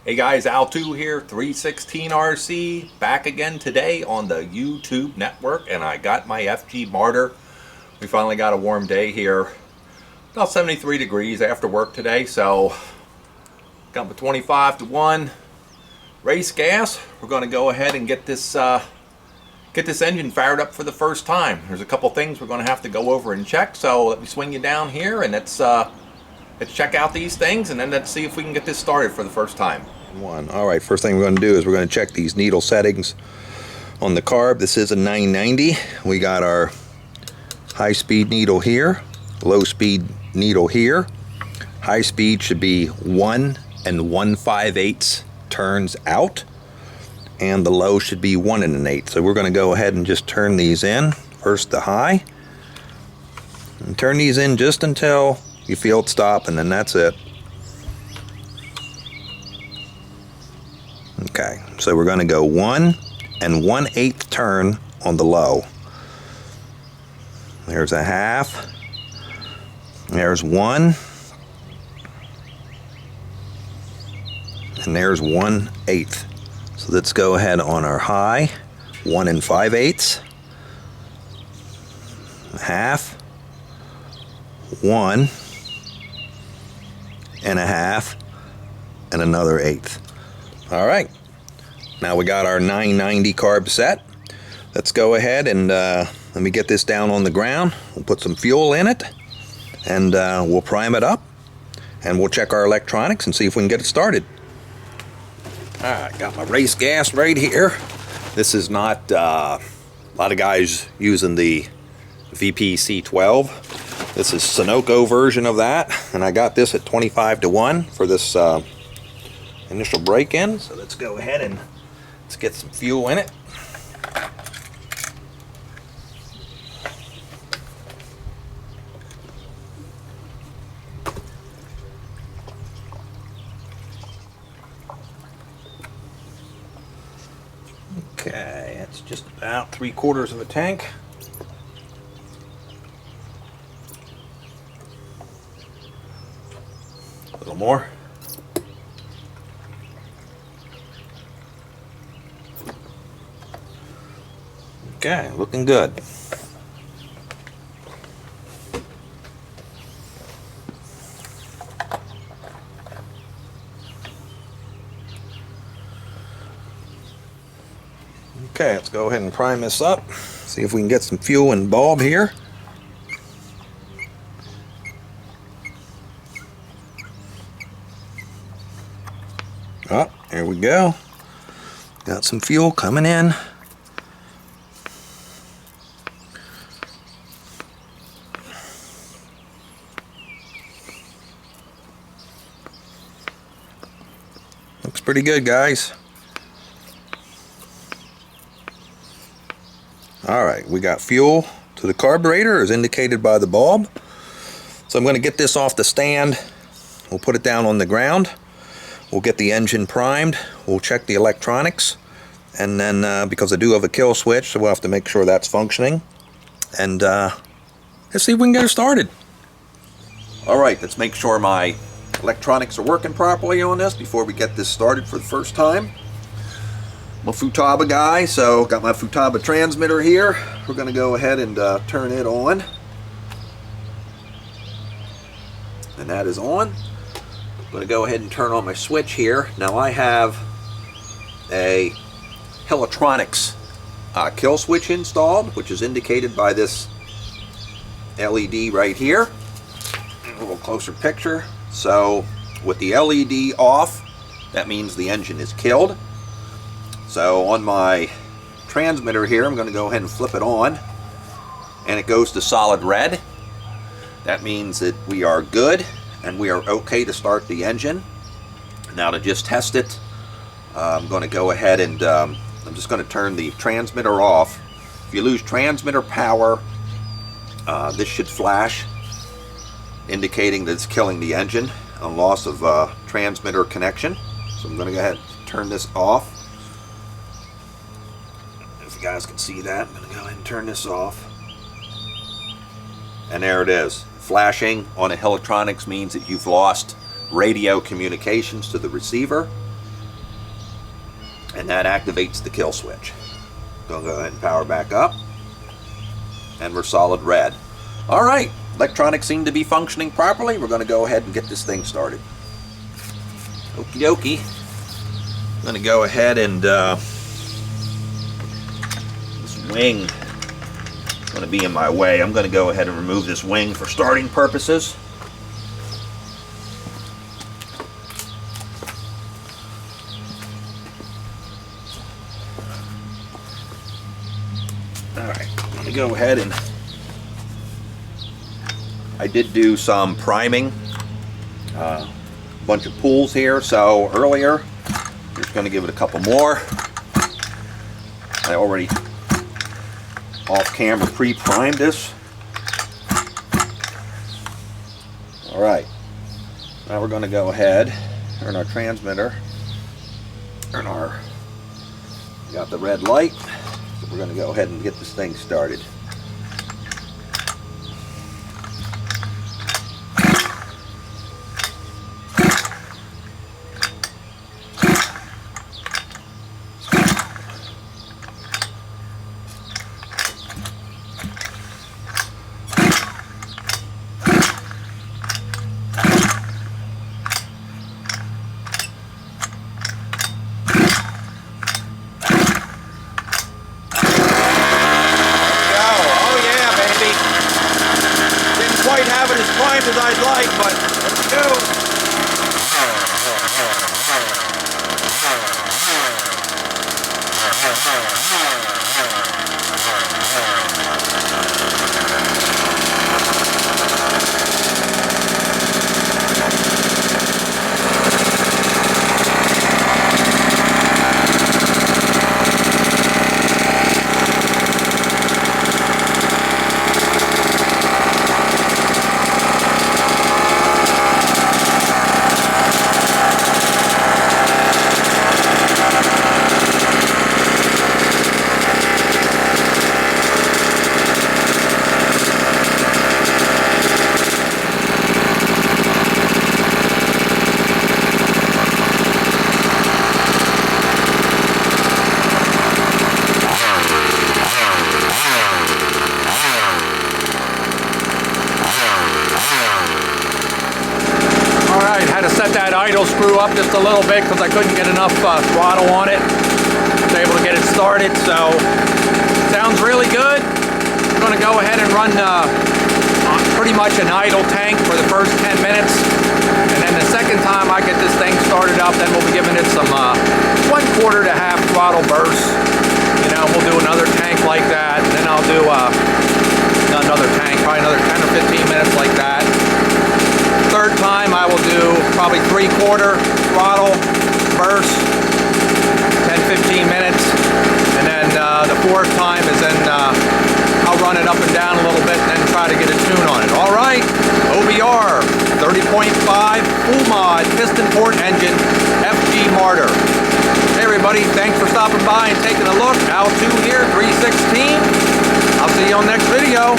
Hey guys, Al2 here, 316RC, back again today on the YouTube network, and I got my FG Marder. We finally got a warm day here, about 73 degrees after work today, so got my 25-to-1 race gas. We're going to go ahead and get this engine fired up for the first time. There's a couple things we're going to have to go over and check, so let me swing you down here and let's check out these things, and then let's see if we can get this started for the first time. Alright, first thing we're going to do is we're going to check these needle settings on the carb. This is a 990. We got our high speed needle here, low speed needle here. High speed should be 1 1/5 turns out, and the low should be 1 1/8. So we're going to go ahead and just turn these in. First the high, and turn these in just until you feel it stop, and then that's it. Okay, so we're going to go 1 1/8 turn on the low. There's a half. There's 1. And there's 1/8. So let's go ahead on our high. 1 5/8. Half. 1 1/2. And another 1/8. Alright, now we got our 990 carb set. Let's go ahead and let me get this down on the ground. We'll put some fuel in it, and we'll prime it up, and we'll check our electronics and see if we can get it started. Alright, got my race gas right here. This is not, a lot of guys using the VPC12. This is Sunoco version of that, and I got this at 25-to-1 for this initial break-in. So let's go ahead and let's get some fuel in it. Okay, that's just about 3/4 of a tank. A little more. Okay, looking good. Okay, let's go ahead and prime this up. See if we can get some fuel and bulb here. Oh, there we go. Got some fuel coming in. Looks pretty good, guys. Alright, we got fuel to the carburetor as indicated by the bulb. So I'm going to get this off the stand. We'll put it down on the ground. We'll get the engine primed. We'll check the electronics. And then, because I do have a kill switch, so we'll have to make sure that's functioning. And let's see if we can get her started. Alright, let's make sure my electronics are working properly on this before we get this started for the first time. I'm a Futaba guy, so got my Futaba transmitter here. We're going to go ahead and turn it on. And that is on. I'm going to go ahead and turn on my switch here. Now I have a Helitronics kill switch installed, which is indicated by this LED right here. A little closer picture. So with the LED off, that means the engine is killed. So on my transmitter here, I'm going to go ahead and flip it on, and it goes to solid red. That means that we are good and we are okay to start the engine. Now to just test it, I'm going to go ahead and I'm just going to turn the transmitter off. If you lose transmitter power, this should flash, indicating that it's killing the engine on loss of transmitter connection. So I'm going to go ahead and turn this off. If you guys can see that, I'm going to go ahead and turn this off. And there it is. Flashing on a Helitronics means that you've lost radio communications to the receiver. and that activates the kill switch. Gonna go ahead and power back up, and we're solid red. All right, electronics seem to be functioning properly. We're gonna go ahead and get this thing started. Okie dokie. I'm gonna go ahead and this wing is gonna be in my way. I'm gonna go ahead and remove this wing for starting purposes. Alright, I'm going to go ahead and I did do some priming, a bunch of pulls here, so earlier, just going to give it a couple more. I already off camera pre-primed this. Alright, now we're going to go ahead, turn our transmitter, turn our, got the red light. We're going to go ahead and get this thing started. Have it as primed as I'd like, but let's go. Idle screw up just a little bit because I couldn't get enough throttle on it. I was able to get it started, so sounds really good. I'm going to go ahead and run pretty much an idle tank for the first 10 minutes, and then the second time I get this thing started up, then we'll be giving it some 1/4 to half throttle bursts. You know, we'll do another tank like that, and then I'll do another tank, probably another 10 or 15 minutes like that. Third time I will do probably 3/4 throttle burst, 10-15 minutes, and then the fourth time is then I'll run it up and down a little bit and then try to get a tune on it. All right, OBR 30.5 full mod piston port engine FG Marder. Hey everybody, thanks for stopping by and taking a look. Al2 here, 316. I'll see you on the next video.